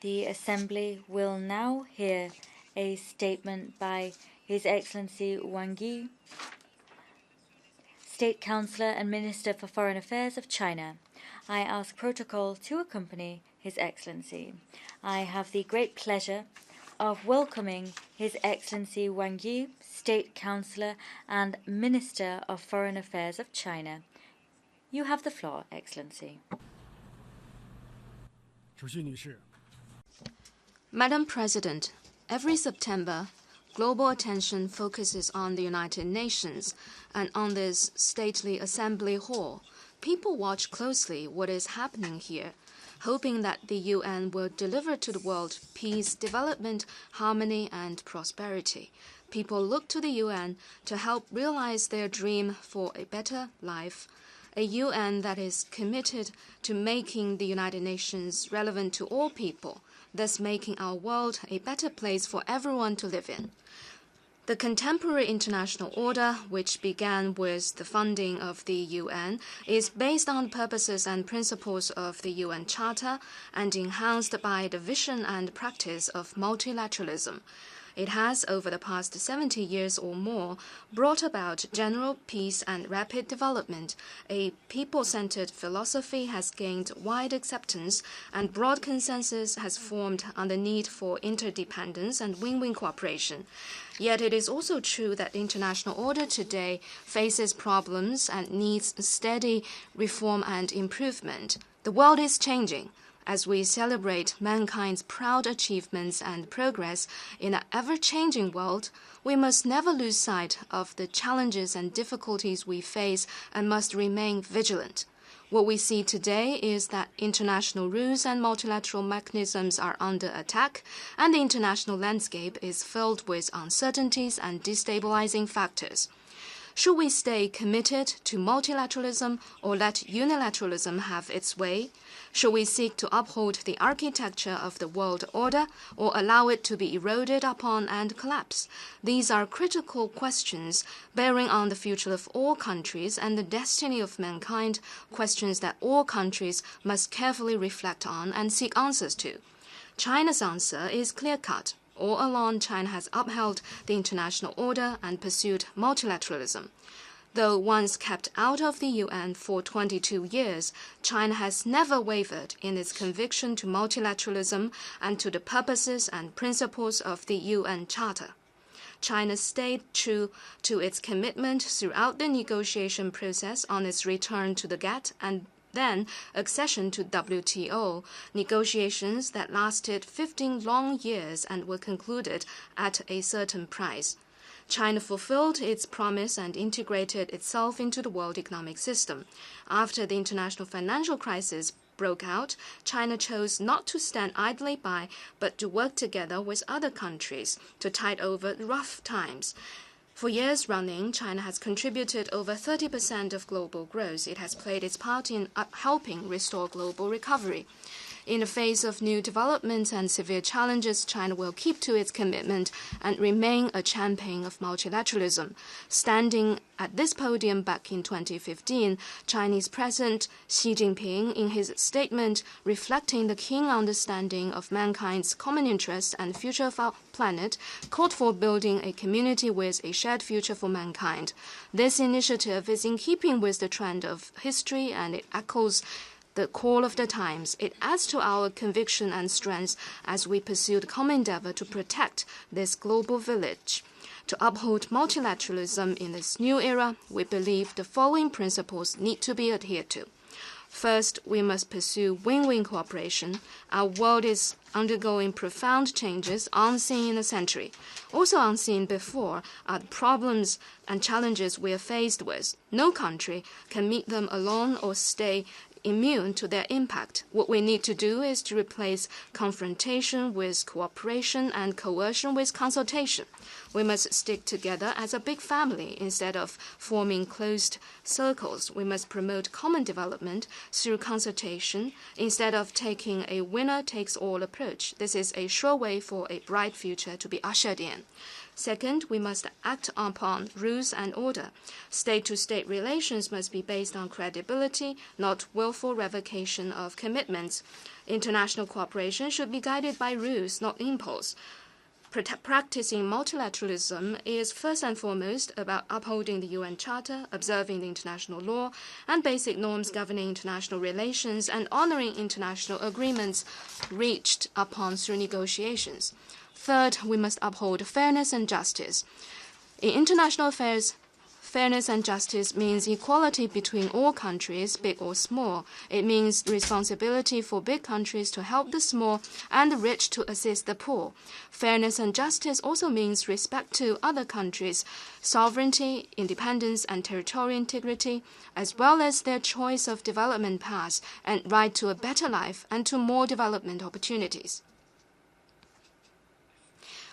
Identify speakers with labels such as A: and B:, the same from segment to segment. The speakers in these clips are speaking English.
A: The Assembly will now hear a statement by His Excellency Wang Yi, State Councilor and Minister for Foreign Affairs of China. I ask protocol to accompany His Excellency. I have the great pleasure of welcoming His Excellency Wang Yi, State Councilor and Minister of Foreign Affairs of China. You have the floor, Excellency.
B: Madam President, every September, global attention focuses on the United Nations, and on this stately assembly hall, people watch closely what is happening here, hoping that the UN will deliver to the world peace, development, harmony, and prosperity. People look to the UN to help realize their dream for a better life, a UN that is committed to making the United Nations relevant to all people, thus making our world a better place for everyone to live in. The contemporary international order, which began with the founding of the UN, is based on the purposes and principles of the UN Charter and enhanced by the vision and practice of multilateralism. It has, over the past 70 years or more, brought about general peace and rapid development. A people-centered philosophy has gained wide acceptance, and broad consensus has formed on the need for interdependence and win-win cooperation. Yet it is also true that the international order today faces problems and needs steady reform and improvement. The world is changing. As we celebrate mankind's proud achievements and progress in an ever-changing world, we must never lose sight of the challenges and difficulties we face and must remain vigilant. What we see today is that international rules and multilateral mechanisms are under attack, and the international landscape is filled with uncertainties and destabilizing factors. Should we stay committed to multilateralism or let unilateralism have its way? Should we seek to uphold the architecture of the world order or allow it to be eroded upon and collapse? These are critical questions bearing on the future of all countries and the destiny of mankind, questions that all countries must carefully reflect on and seek answers to. China's answer is clear-cut. All along, China has upheld the international order and pursued multilateralism. Though once kept out of the UN for 22 years, China has never wavered in its conviction to multilateralism and to the purposes and principles of the UN Charter. China stayed true to its commitment throughout the negotiation process on its return to the GATT and then accession to WTO, negotiations that lasted 15 long years and were concluded at a certain price. China fulfilled its promise and integrated itself into the world economic system. After the international financial crisis broke out, China chose not to stand idly by, but to work together with other countries to tide over the rough times. For years running, China has contributed over 30% of global growth. It has played its part in helping restore global recovery. In the face of new developments and severe challenges, China will keep to its commitment and remain a champion of multilateralism. Standing at this podium back in 2015, Chinese President Xi Jinping, in his statement reflecting the keen understanding of mankind's common interests and future of our planet, called for building a community with a shared future for mankind. This initiative is in keeping with the trend of history, and it echoes the call of the times. It adds to our conviction and strength as we pursue the common endeavor to protect this global village. To uphold multilateralism in this new era, we believe the following principles need to be adhered to. First, we must pursue win-win cooperation. Our world is undergoing profound changes unseen in a century. Also unseen before are the problems and challenges we are faced with. No country can meet them alone or stay immune to their impact. What we need to do is to replace confrontation with cooperation and coercion with consultation. We must stick together as a big family instead of forming closed circles. We must promote common development through consultation instead of taking a winner-takes-all approach. This is a sure way for a bright future to be ushered in. Second, we must act upon rules and order. State-to-state relations must be based on credibility, not willful revocation of commitments. International cooperation should be guided by rules, not impulse. Practicing multilateralism is first and foremost about upholding the UN Charter, observing the international law and basic norms governing international relations, and honoring international agreements reached upon through negotiations. Third, we must uphold fairness and justice. In international affairs, fairness and justice means equality between all countries, big or small. It means responsibility for big countries to help the small and the rich to assist the poor. Fairness and justice also means respect to other countries' sovereignty, independence, and territorial integrity, as well as their choice of development paths and right to a better life and to more development opportunities.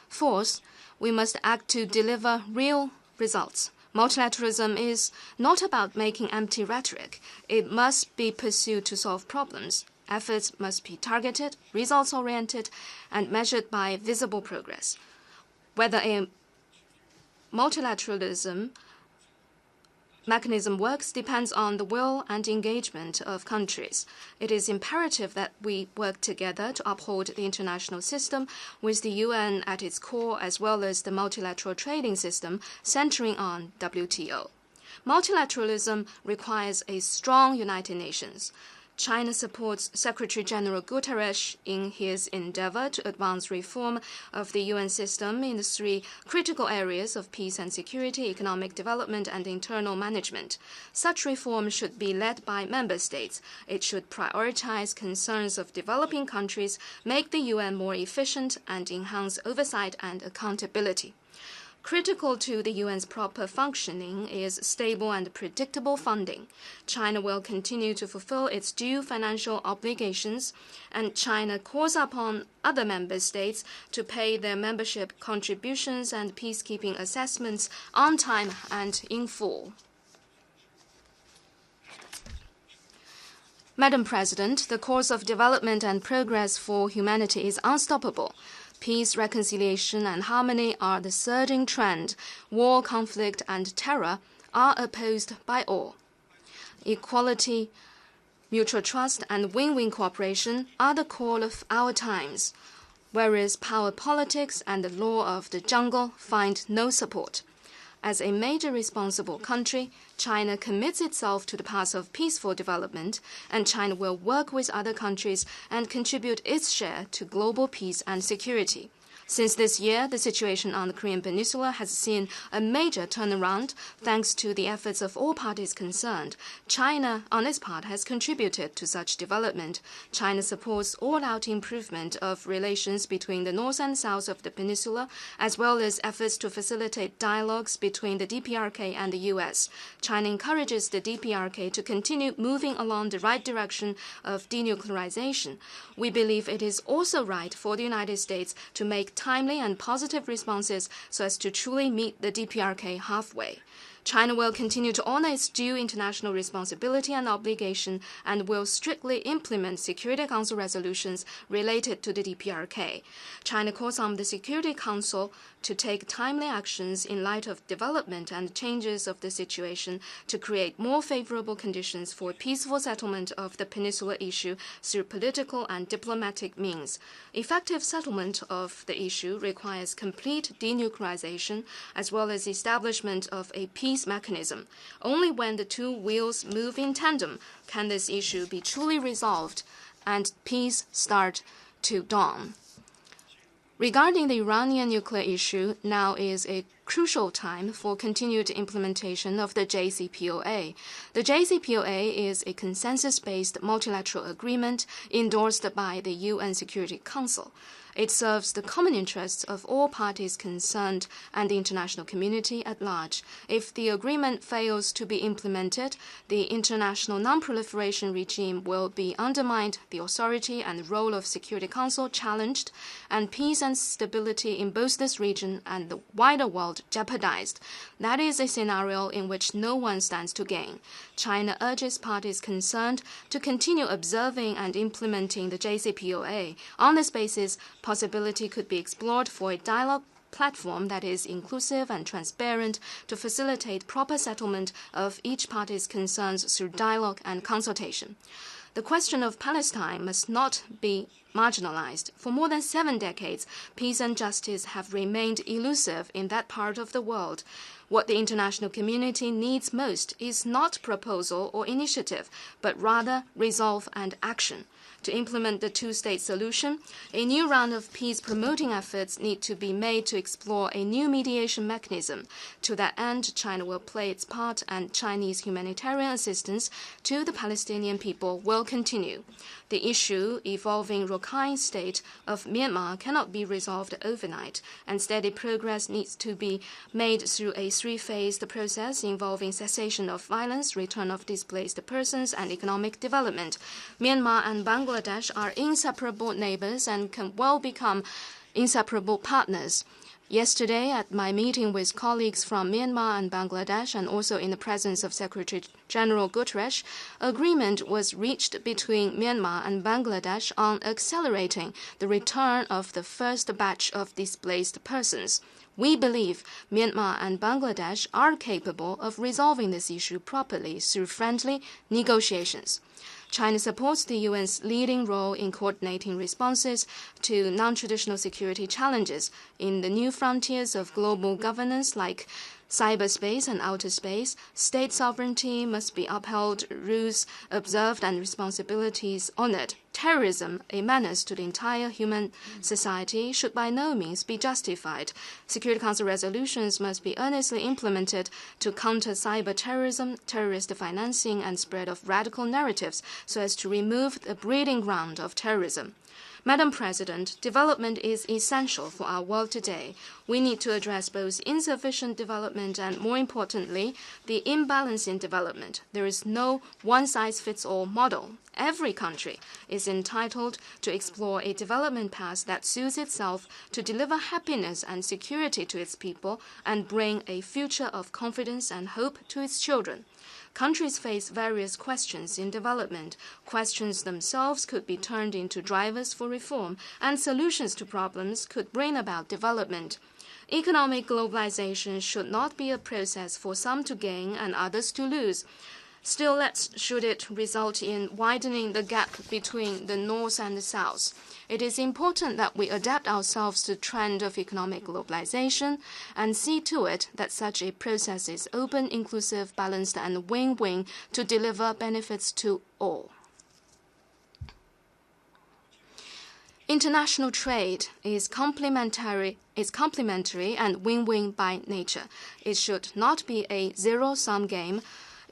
B: Fourth, we must act to deliver real results. Multilateralism is not about making empty rhetoric. It must be pursued to solve problems. Efforts must be targeted, results-oriented, and measured by visible progress. Whether a multilateralism mechanism works depends on the will and engagement of countries. It is imperative that we work together to uphold the international system with the UN at its core, as well as the multilateral trading system centering on WTO. Multilateralism requires a strong United Nations. China supports Secretary-General Guterres in his endeavor to advance reform of the UN system in the three critical areas of peace and security, economic development, and internal management. Such reform should be led by member states. It should prioritize concerns of developing countries, make the UN more efficient, and enhance oversight and accountability. Critical to the UN's proper functioning is stable and predictable funding. China will continue to fulfill its due financial obligations, and China calls upon other member states to pay their membership contributions and peacekeeping assessments on time and in full. Madam President, the course of development and progress for humanity is unstoppable. Peace, reconciliation, and harmony are the surging trend. War, conflict, and terror are opposed by all. Equality, mutual trust, and win-win cooperation are the call of our times, whereas power politics and the law of the jungle find no support. As a major responsible country, China commits itself to the path of peaceful development, and China will work with other countries and contribute its share to global peace and security. Since this year, the situation on the Korean Peninsula has seen a major turnaround thanks to the efforts of all parties concerned. China, on its part, has contributed to such development. China supports all-out improvement of relations between the north and south of the peninsula, as well as efforts to facilitate dialogues between the DPRK and the U.S. China encourages the DPRK to continue moving along the right direction of denuclearization. We believe it is also right for the United States to make timely and positive responses so as to truly meet the DPRK halfway. China will continue to honor its due international responsibility and obligation and will strictly implement Security Council resolutions related to the DPRK. China calls on the Security Council to take timely actions in light of development and changes of the situation to create more favorable conditions for peaceful settlement of the peninsula issue through political and diplomatic means. Effective settlement of the issue requires complete denuclearization as well as establishment of a peace mechanism. Only when the two wheels move in tandem can this issue be truly resolved and peace start to dawn. Regarding the Iranian nuclear issue, now is a crucial time for continued implementation of the JCPOA. The JCPOA is a consensus-based multilateral agreement endorsed by the UN Security Council. It serves the common interests of all parties concerned and the international community at large. If the agreement fails to be implemented, the international non-proliferation regime will be undermined, the authority and role of Security Council challenged, and peace and stability in both this region and the wider world jeopardized. That is a scenario in which no one stands to gain. China urges parties concerned to continue observing and implementing the JCPOA. On this basis, possibility could be explored for a dialogue platform that is inclusive and transparent to facilitate proper settlement of each party's concerns through dialogue and consultation. The question of Palestine must not be marginalized. For more than 7 decades, peace and justice have remained elusive in that part of the world. What the international community needs most is not proposal or initiative, but rather resolve and action. To implement the two-state solution, a new round of peace-promoting efforts need to be made to explore a new mediation mechanism. To that end, China will play its part, and Chinese humanitarian assistance to the Palestinian people will continue. The issue evolving Rakhine State of Myanmar cannot be resolved overnight, and steady progress needs to be made through a 3-phased process involving cessation of violence, return of displaced persons, and economic development. Myanmar and Bangladesh are inseparable neighbors and can well become inseparable partners. Yesterday, at my meeting with colleagues from Myanmar and Bangladesh, and also in the presence of Secretary General Guterres, agreement was reached between Myanmar and Bangladesh on accelerating the return of the first batch of displaced persons. We believe Myanmar and Bangladesh are capable of resolving this issue properly through friendly negotiations. China supports the UN's leading role in coordinating responses to non-traditional security challenges in the new frontiers of global governance like cyberspace and outer space. State sovereignty must be upheld, rules observed, and responsibilities honored. Terrorism, a menace to the entire human society, should by no means be justified. Security Council resolutions must be earnestly implemented to counter cyber terrorism, terrorist financing, and spread of radical narratives so as to remove the breeding ground of terrorism. Madam President, development is essential for our world today. We need to address both insufficient development and, more importantly, the imbalance in development. There is no one-size-fits-all model. Every country is entitled to explore a development path that suits itself to deliver happiness and security to its people and bring a future of confidence and hope to its children. Countries face various questions in development. Questions themselves could be turned into drivers for reform, and solutions to problems could bring about development. Economic globalization should not be a process for some to gain and others to lose. Still less should it result in widening the gap between the North and the South. It is important that we adapt ourselves to the trend of economic globalization and see to it that such a process is open, inclusive, balanced, and win-win to deliver benefits to all. International trade is complementary and win-win by nature. It should not be a zero-sum game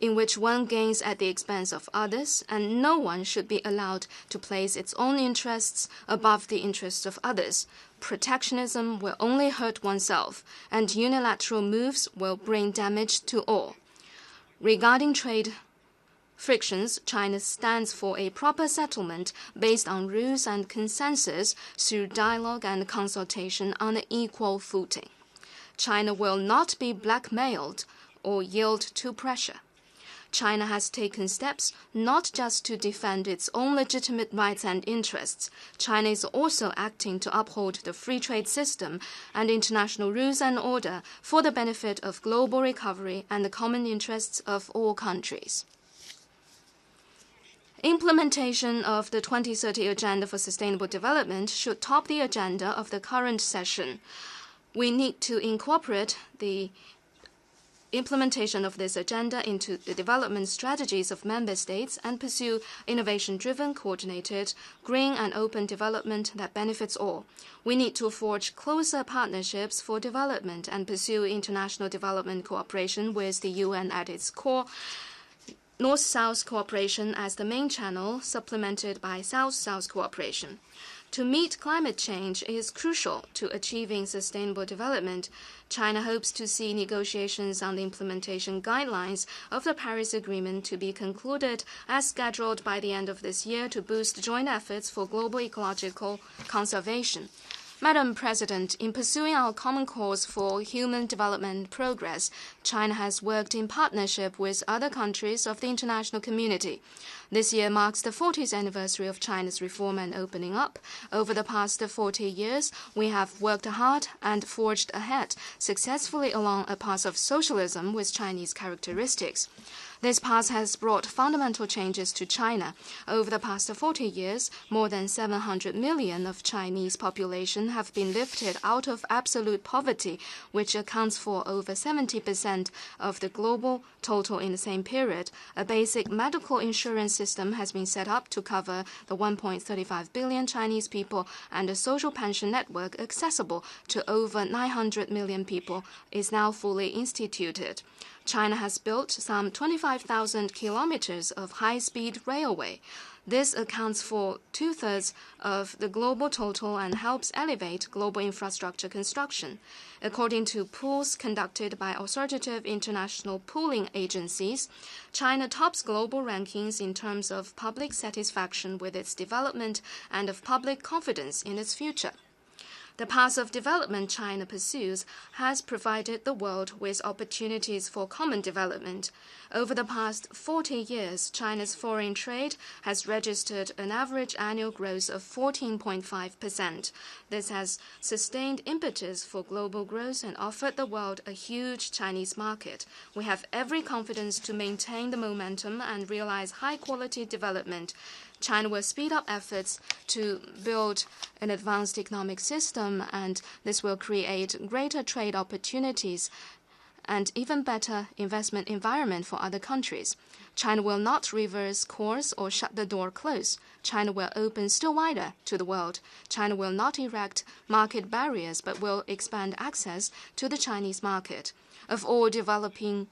B: in which one gains at the expense of others, and no one should be allowed to place its own interests above the interests of others. Protectionism will only hurt oneself, and unilateral moves will bring damage to all. Regarding trade frictions, China stands for a proper settlement based on rules and consensus through dialogue and consultation on an equal footing. China will not be blackmailed or yield to pressure. China has taken steps not just to defend its own legitimate rights and interests. China is also acting to uphold the free trade system and international rules and order for the benefit of global recovery and the common interests of all countries. Implementation of the 2030 Agenda for Sustainable Development should top the agenda of the current session. We need to incorporate the implementation of this agenda into the development strategies of member states and pursue innovation-driven, coordinated, green and open development that benefits all. We need to forge closer partnerships for development and pursue international development cooperation with the UN at its core, North-South cooperation as the main channel, supplemented by South-South cooperation. To meet climate change is crucial to achieving sustainable development. China hopes to see negotiations on the implementation guidelines of the Paris Agreement to be concluded as scheduled by the end of this year to boost joint efforts for global ecological conservation. Madam President, in pursuing our common cause for human development progress, China has worked in partnership with other countries of the international community. This year marks the 40th anniversary of China's reform and opening up. Over the past 40 years, we have worked hard and forged ahead, successfully along a path of socialism with Chinese characteristics. This path has brought fundamental changes to China. Over the past 40 years, more than 700 million of Chinese population have been lifted out of absolute poverty, which accounts for over 70% of the global total in the same period. A basic medical insurance system has been set up to cover the 1.35 billion Chinese people, and a social pension network accessible to over 900 million people is now fully instituted. China has built some 25,000 kilometers of high-speed railway. This accounts for two-thirds of the global total and helps elevate global infrastructure construction. According to polls conducted by authoritative international polling agencies, China tops global rankings in terms of public satisfaction with its development and of public confidence in its future. The path of development China pursues has provided the world with opportunities for common development. Over the past 40 years, China's foreign trade has registered an average annual growth of 14.5%. This has sustained impetus for global growth and offered the world a huge Chinese market. We have every confidence to maintain the momentum and realize high-quality development. China will speed up efforts to build an advanced economic system, and this will create greater trade opportunities and even better investment environment for other countries. China will not reverse course or shut the door closed. China will open still wider to the world. China will not erect market barriers, but will expand access to the Chinese market. Of all developing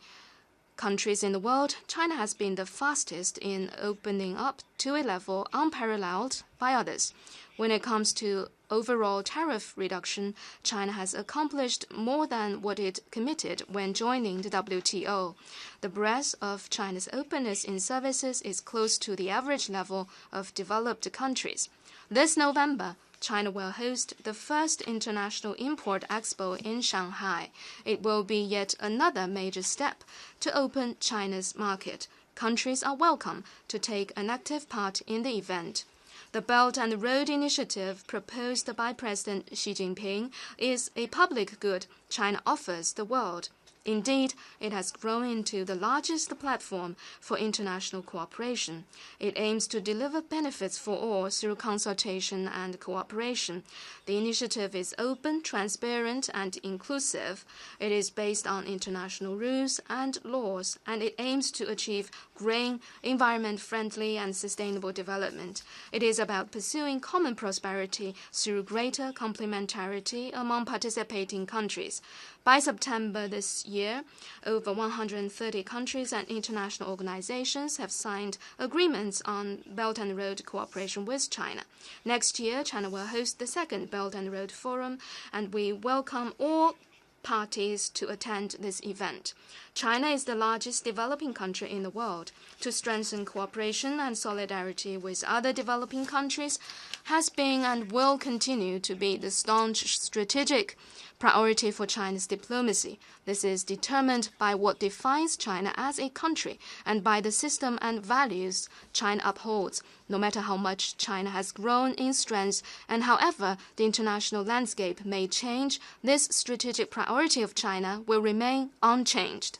B: countries in the world, China has been the fastest in opening up to a level unparalleled by others. When it comes to overall tariff reduction, China has accomplished more than what it committed when joining the WTO. The breadth of China's openness in services is close to the average level of developed countries. This November, China will host the first International Import Expo in Shanghai. It will be yet another major step to open China's market. Countries are welcome to take an active part in the event. The Belt and Road Initiative proposed by President Xi Jinping is a public good China offers the world. Indeed, it has grown into the largest platform for international cooperation. It aims to deliver benefits for all through consultation and cooperation. The initiative is open, transparent, and inclusive. It is based on international rules and laws, and it aims to achieve green, environment-friendly, and sustainable development. It is about pursuing common prosperity through greater complementarity among participating countries. By September this year, over 130 countries and international organizations have signed agreements on Belt and Road cooperation with China. Next year, China will host the second Belt and Road Forum, and we welcome all parties to attend this event. China is the largest developing country in the world. To strengthen cooperation and solidarity with other developing countries has been and will continue to be the staunch strategic priority for China's diplomacy. This is determined by what defines China as a country and by the system and values China upholds. No matter how much China has grown in strength and however the international landscape may change, this strategic priority of China will remain unchanged.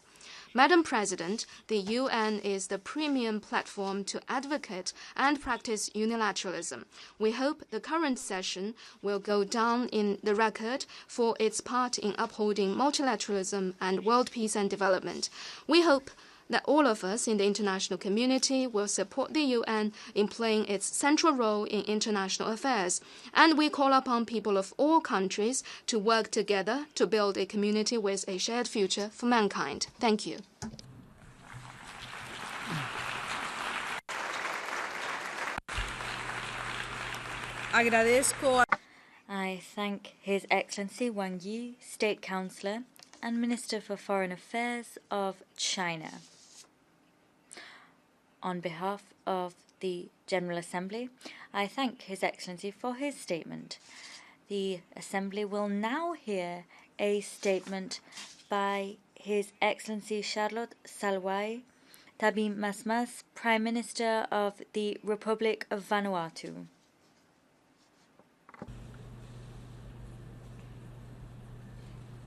B: Madam President, the UN is the premium platform to advocate and practice unilateralism. We hope the current session will go down in the record for its part in upholding multilateralism and world peace and development. We hope that all of us in the international community will support the UN in playing its central role in international affairs, and we call upon people of all countries to work together to build a community with a shared future for mankind. Thank you.
A: I thank His Excellency Wang Yi, State Councilor and Minister for Foreign Affairs of China. On behalf of the General Assembly, I thank His Excellency for his statement. The Assembly will now hear a statement by His Excellency Charlotte Salwai Tabi Masmas, Prime Minister of the Republic of Vanuatu.